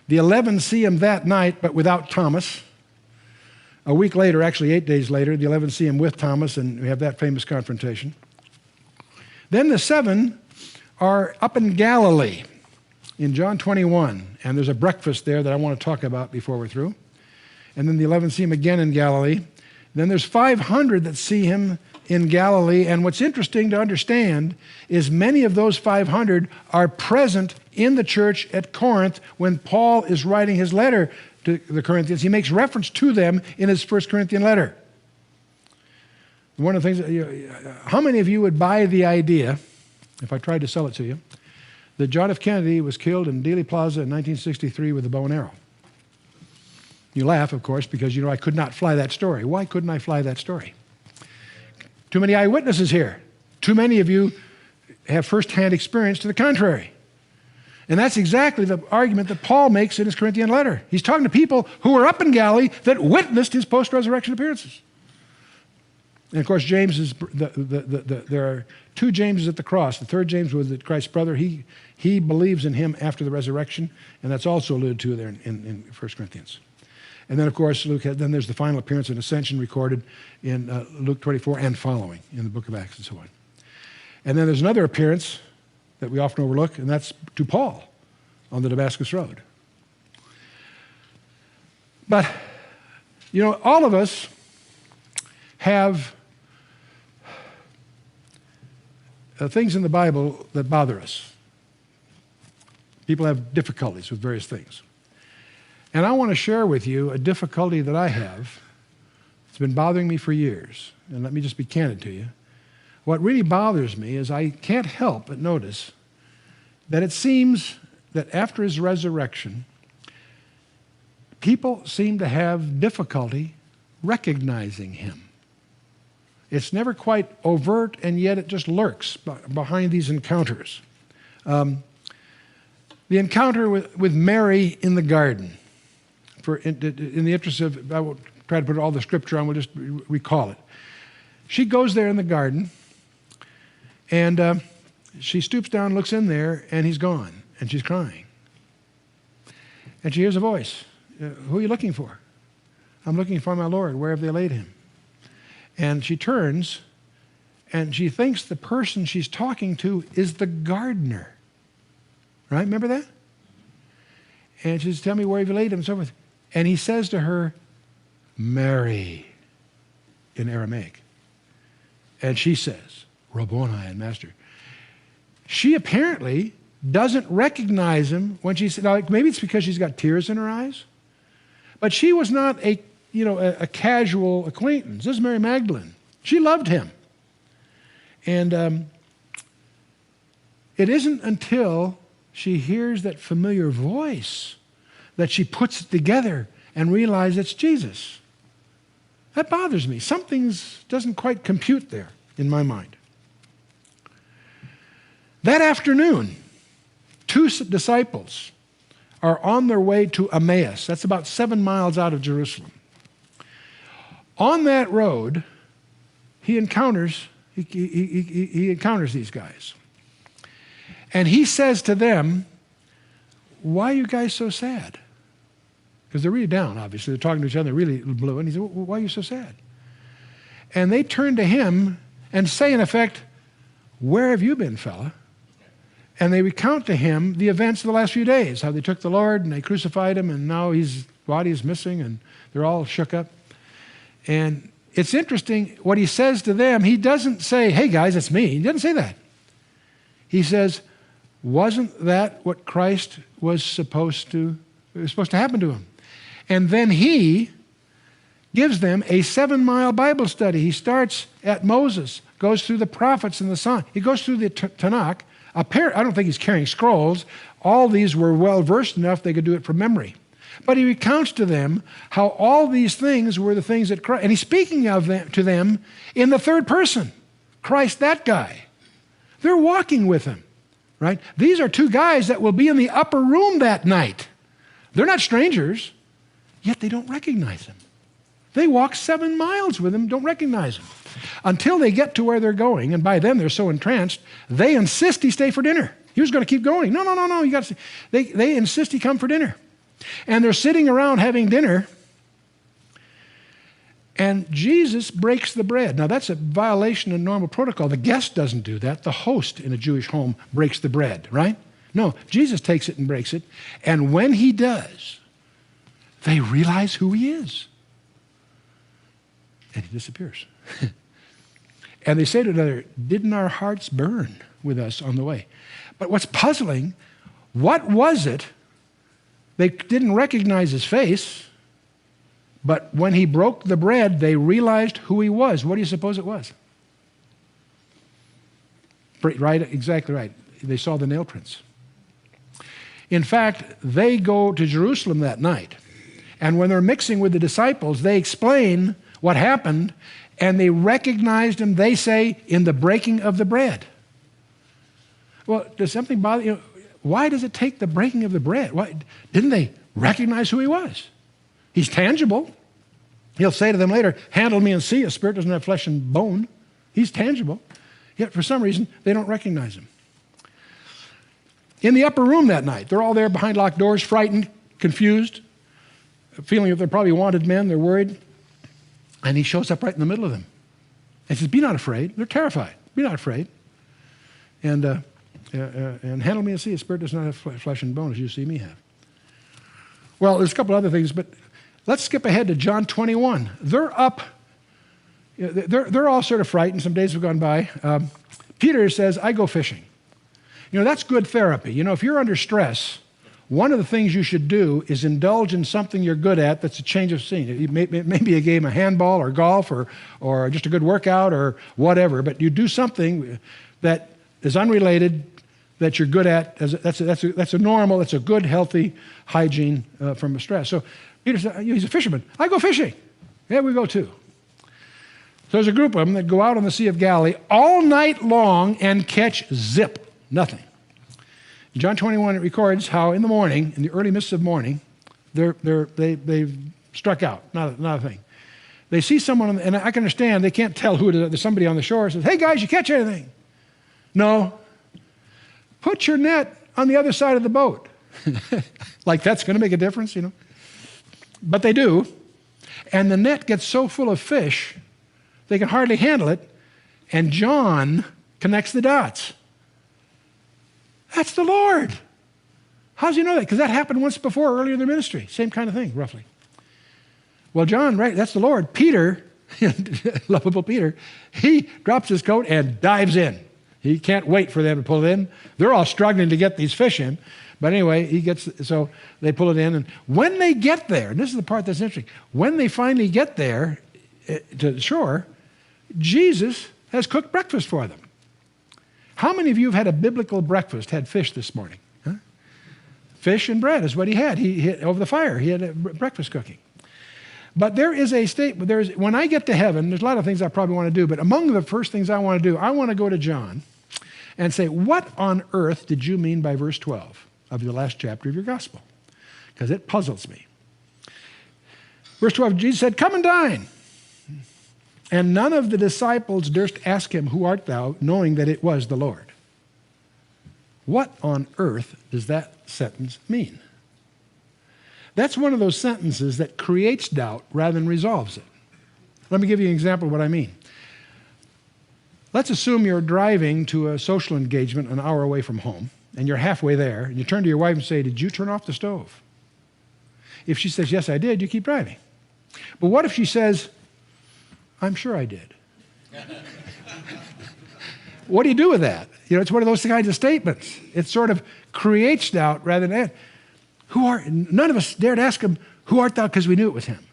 The 11 see him that night, but without Thomas. A week later, actually 8 days later, the 11 see him with Thomas, and we have that famous confrontation. Then the 7 are up in Galilee in John 21, and there's a breakfast there that I want to talk about before we're through. And then the 11 see him again in Galilee. Then there's 500 that see him in Galilee, and what's interesting to understand is many of those 500 are present in the church at Corinth when Paul is writing his letter to the Corinthians. He makes reference to them in his 1 Corinthian letter. One of the things, how many of you would buy the idea, if I tried to sell it to you, that John F. Kennedy was killed in Dealey Plaza in 1963 with a bow and arrow? You laugh, of course, because I could not fly that story. Why couldn't I fly that story? Too many eyewitnesses here. Too many of you have firsthand experience to the contrary. And that's exactly the argument that Paul makes in his Corinthian letter. He's talking to people who were up in Galilee that witnessed his post-resurrection appearances. And of course, James is there are two Jameses at the cross. The third James was Christ's brother. He believes in him after the resurrection, and that's also alluded to there in 1 Corinthians. And then, of course, then there's the final appearance and ascension recorded in Luke 24 and following in the book of Acts and so on. And then there's another appearance that we often overlook, and that's to Paul on the Damascus Road. But, all of us have things in the Bible that bother us. People have difficulties with various things. And I want to share with you a difficulty that I have. It's been bothering me for years. And let me just be candid to you. What really bothers me is I can't help but notice that it seems that after his resurrection, people seem to have difficulty recognizing him. It's never quite overt, and yet it just lurks behind these encounters. The encounter with Mary in the garden, in the interest of, I won't try to put all the scripture on, we'll just recall it. She goes there in the garden, and she stoops down, looks in there, and he's gone, and she's crying. And she hears a voice. Who are you looking for? I'm looking for my Lord. Where have they laid him? And she turns, and she thinks the person she's talking to is the gardener. Right? Remember that? And she says, tell me where have you laid him, and so forth. And he says to her, Mary, in Aramaic. And she says, Rabboni, and Master. She apparently doesn't recognize him when she said, now, maybe it's because she's got tears in her eyes, but she was not a casual acquaintance. This is Mary Magdalene. She loved him. And it isn't until she hears that familiar voice that she puts it together and realizes it's Jesus. That bothers me. Something doesn't quite compute there in my mind. That afternoon, two disciples are on their way to Emmaus. That's about 7 miles out of Jerusalem. On that road, he encounters these guys. And he says to them, why are you guys so sad? Because they're really down, obviously. They're talking to each other, really blue. And he said, well, why are you so sad? And they turn to him and say, in effect, where have you been, fella? And they recount to him the events of the last few days, how they took the Lord and they crucified him, and now his body is missing, and they're all shook up. And it's interesting what he says to them. He doesn't say, hey, guys, it's me. He doesn't say that. He says, wasn't that what Christ was supposed to happen to him? And then he gives them a 7-mile Bible study. He starts at Moses, goes through the prophets and the Psalms. He goes through the Tanakh. I don't think he's carrying scrolls. All these were well-versed enough they could do it from memory. But he recounts to them how all these things were the things that Christ, and he's speaking of them to them in the third person. Christ, that guy. They're walking with him, right? These are two guys that will be in the upper room that night. They're not strangers, yet they don't recognize him. They walk 7 miles with him, don't recognize him. Until they get to where they're going, and by then they're so entranced, they insist he stay for dinner. He was going to keep going. No, you got to. They insist he come for dinner. And they're sitting around having dinner, and Jesus breaks the bread. Now, that's a violation of normal protocol. The guest doesn't do that. The host in a Jewish home breaks the bread, right? No, Jesus takes it and breaks it. And when he does, they realize who he is. And he disappears. And they say to another, didn't our hearts burn with us on the way? But what's puzzling, what was it? They didn't recognize his face, but when he broke the bread, they realized who he was. What do you suppose it was? Right, exactly right. They saw the nail prints. In fact, they go to Jerusalem that night, and when they're mixing with the disciples, they explain what happened, and they recognized him, they say, in the breaking of the bread. Well, does something bother you? Why does it take the breaking of the bread? Why didn't they recognize who he was? He's tangible. He'll say to them later, handle me and see. A spirit doesn't have flesh and bone. He's tangible. Yet for some reason, they don't recognize him. In the upper room that night, they're all there behind locked doors, frightened, confused, feeling that they're probably wanted men. They're worried. And he shows up right in the middle of them. And says, be not afraid. They're terrified. Be not afraid. And handle me and see. A spirit does not have flesh and bone as you see me have. Well, there's a couple other things, but let's skip ahead to John 21. They're up. They're all sort of frightened. Some days have gone by. Peter says, I go fishing. That's good therapy. If you're under stress, one of the things you should do is indulge in something you're good at that's a change of scene. It may be a game of handball or golf or just a good workout or whatever, but you do something that is unrelated that you're good at. That's a normal, it's a good, healthy hygiene from a stress. So Peter said, he's a fisherman. I go fishing. Yeah, we go too. So there's a group of them that go out on the Sea of Galilee all night long and catch zip, nothing. In John 21, it records how in the morning, in the early mists of morning, they've struck out, not a thing. They see someone, and I can understand, they can't tell who it is. There's somebody on the shore says, hey guys, you catch anything? No. Put your net on the other side of the boat. Like that's going to make a difference, But they do. And the net gets so full of fish, they can hardly handle it. And John connects the dots. That's the Lord. How does he know that? Because that happened once before, earlier in their ministry. Same kind of thing, roughly. Well, John, right, that's the Lord. Peter, lovable Peter, he drops his coat and dives in. He can't wait for them to pull it in. They're all struggling to get these fish in. But anyway, so they pull it in. And when they get there, and this is the part that's interesting, when they finally get there to the shore, Jesus has cooked breakfast for them. How many of you have had a biblical breakfast, had fish this morning? Huh? Fish and bread is what he had. He over the fire. He had a breakfast cooking. But there is a statement. When I get to heaven, there's a lot of things I probably want to do, but among the first things I want to do, I want to go to John and say, what on earth did you mean by verse 12 of the last chapter of your gospel? Because it puzzles me. Verse 12, Jesus said, come and dine. And none of the disciples durst ask him, who art thou, knowing that it was the Lord. What on earth does that sentence mean? That's one of those sentences that creates doubt rather than resolves it. Let me give you an example of what I mean. Let's assume you're driving to a social engagement an hour away from home, and you're halfway there, and you turn to your wife and say, did you turn off the stove? If she says, yes, I did, you keep driving. But what if she says, I'm sure I did? What do you do with that? It's one of those kinds of statements. It sort of creates doubt rather than none of us dared ask him, who art thou? Because we knew it was him.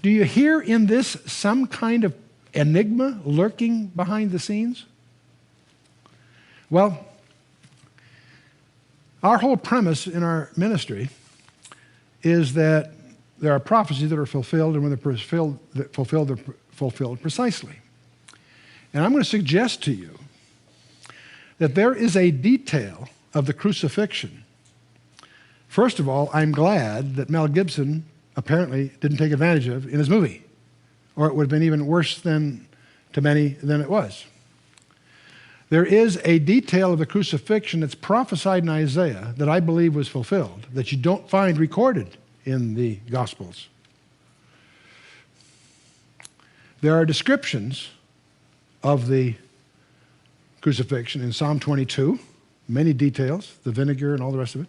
Do you hear in this some kind of enigma lurking behind the scenes? Well, our whole premise in our ministry is that there are prophecies that are fulfilled, and when they're fulfilled, they're fulfilled precisely. And I'm going to suggest to you that there is a detail of the crucifixion. First of all, I'm glad that Mel Gibson apparently didn't take advantage of in his movie, or it would have been even worse to many than it was. There is a detail of the crucifixion that's prophesied in Isaiah that I believe was fulfilled, that you don't find recorded in the Gospels. There are descriptions of the crucifixion in Psalm 22, many details, the vinegar and all the rest of it.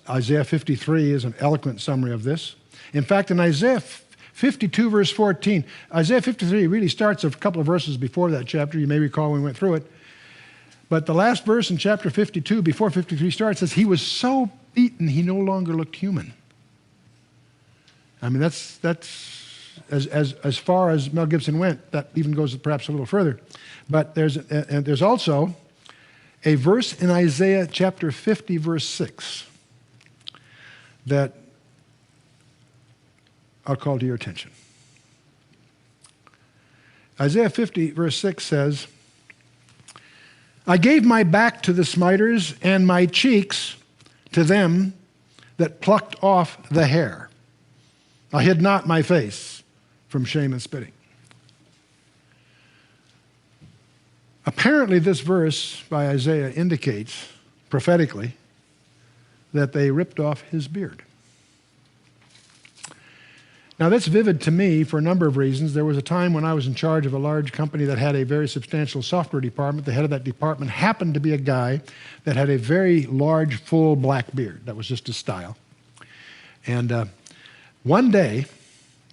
Isaiah 53 is an eloquent summary of this. In fact, in Isaiah 52, verse 14, Isaiah 53 really starts a couple of verses before that chapter. You may recall when we went through it. But the last verse in chapter 52, before 53 starts, says, he was so beaten he no longer looked human. I mean, that's as far as Mel Gibson went. That even goes perhaps a little further. But there's also a verse in Isaiah chapter 50, verse 6, that I'll call to your attention. Isaiah 50, verse 6 says, I gave my back to the smiters and my cheeks to them that plucked off the hair. I hid not my face from shame and spitting. Apparently, this verse by Isaiah indicates prophetically that they ripped off his beard. Now, that's vivid to me for a number of reasons. There was a time when I was in charge of a large company that had a very substantial software department. The head of that department happened to be a guy that had a very large, full black beard. That was just his style. And one day,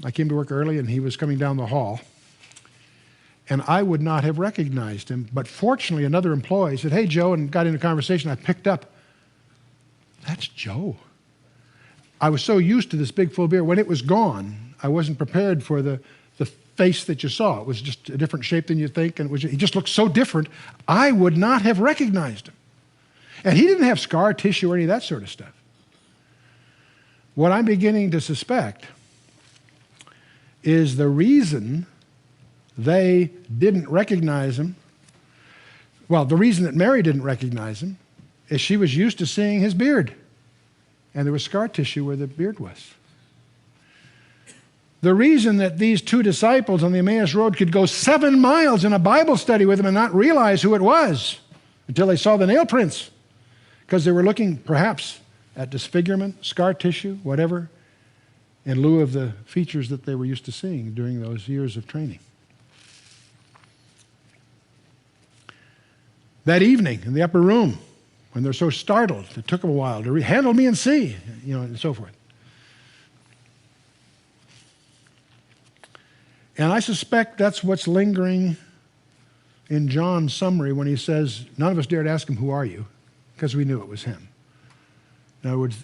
I came to work early, and he was coming down the hall, and I would not have recognized him. But fortunately, another employee said, "Hey, Joe," and got into a conversation. I picked up, "That's Joe." I was so used to this big full beard. When it was gone, I wasn't prepared for the face that you saw. It was just a different shape than you think, and he just looked so different, I would not have recognized him. And he didn't have scar tissue or any of that sort of stuff. What I'm beginning to suspect is the reason they didn't recognize him, well, the reason that Mary didn't recognize him is she was used to seeing his beard. And there was scar tissue where the beard was. The reason that these two disciples on the Emmaus Road could go 7 miles in a Bible study with him and not realize who it was until they saw the nail prints, because they were looking perhaps at disfigurement, scar tissue, whatever, in lieu of the features that they were used to seeing during those years of training. That evening in the upper room, when they're so startled, it took them a while to handle me and see, and so forth. And I suspect that's what's lingering in John's summary when he says, none of us dared ask him, "Who are you?" because we knew it was him. In other words,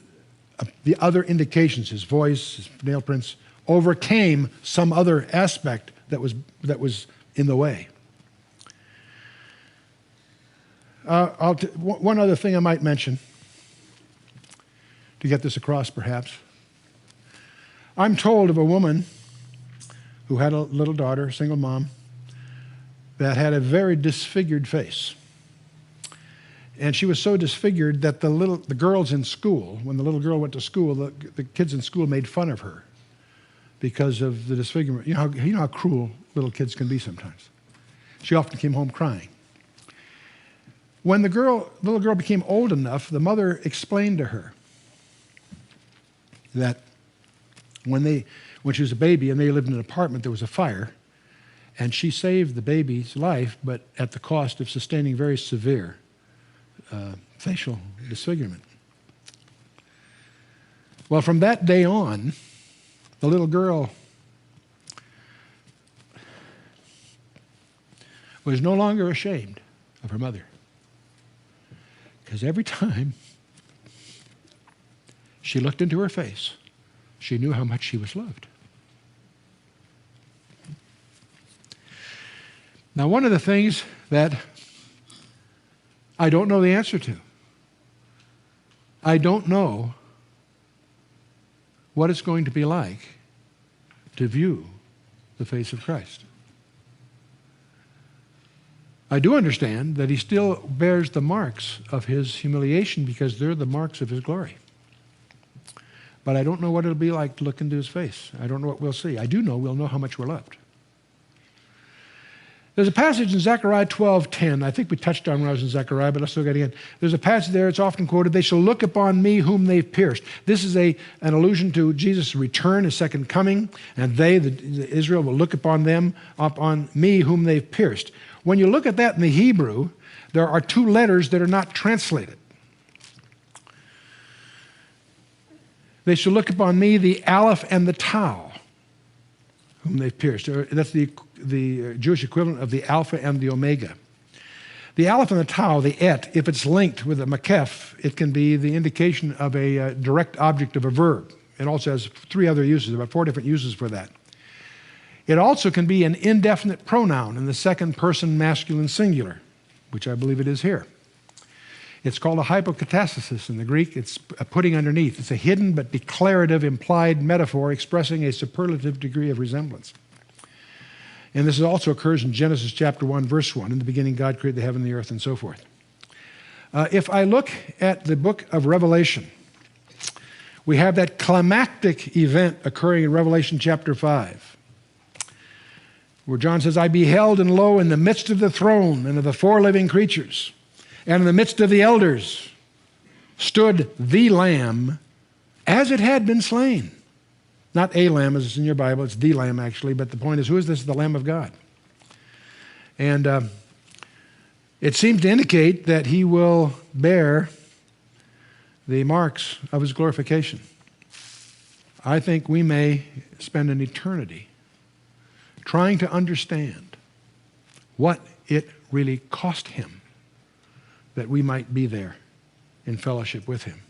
the other indications, his voice, his nail prints, overcame some other aspect that was in the way. One other thing I might mention to get this across, perhaps. I'm told of a woman who had a little daughter, a single mom, that had a very disfigured face. And she was so disfigured that the girls in school, when the little girl went to school, the kids in school made fun of her because of the disfigurement. You know how cruel little kids can be sometimes. She often came home crying. When the little girl became old enough, the mother explained to her that when she was a baby and they lived in an apartment, there was a fire, and she saved the baby's life, but at the cost of sustaining very severe facial disfigurement. Well, from that day on, the little girl was no longer ashamed of her mother. Because every time she looked into her face, she knew how much she was loved. Now, one of the things that I don't know the answer to, I don't know what it's going to be like to view the face of Christ. I do understand that he still bears the marks of his humiliation because they're the marks of his glory. But I don't know what it'll be like to look into his face. I don't know what we'll see. I do know we'll know how much we're loved. There's a passage in Zechariah 12:10. I think we touched on when I was in Zechariah, but let's look at it again. There's a passage there, it's often quoted, "They shall look upon me whom they've pierced." This is an allusion to Jesus' return, his second coming, and Israel will look upon me whom they've pierced. When you look at that in the Hebrew, there are two letters that are not translated. They shall look upon me, the Aleph and the Tau, whom they've pierced. That's the Jewish equivalent of the Alpha and the Omega. The Aleph and the Tau, the et, if it's linked with a makef, it can be the indication of a direct object of a verb. It also has 3 other uses, about 4 different uses for that. It also can be an indefinite pronoun in the second person masculine singular, which I believe it is here. It's called a hypokatastasis in the Greek. It's a putting underneath. It's a hidden but declarative implied metaphor expressing a superlative degree of resemblance. And this also occurs in Genesis chapter 1, verse 1. In the beginning, God created the heaven and the earth, and so forth. If I look at the book of Revelation, we have that climactic event occurring in Revelation chapter 5. where John says, I beheld, and lo, in the midst of the throne and of the four living creatures, and in the midst of the elders, stood the Lamb as it had been slain. Not a lamb, as it's in your Bible, it's the Lamb actually, but the point is, who is this? The Lamb of God. And it seems to indicate that he will bear the marks of his glorification. I think we may spend an eternity trying to understand what it really cost him that we might be there in fellowship with him.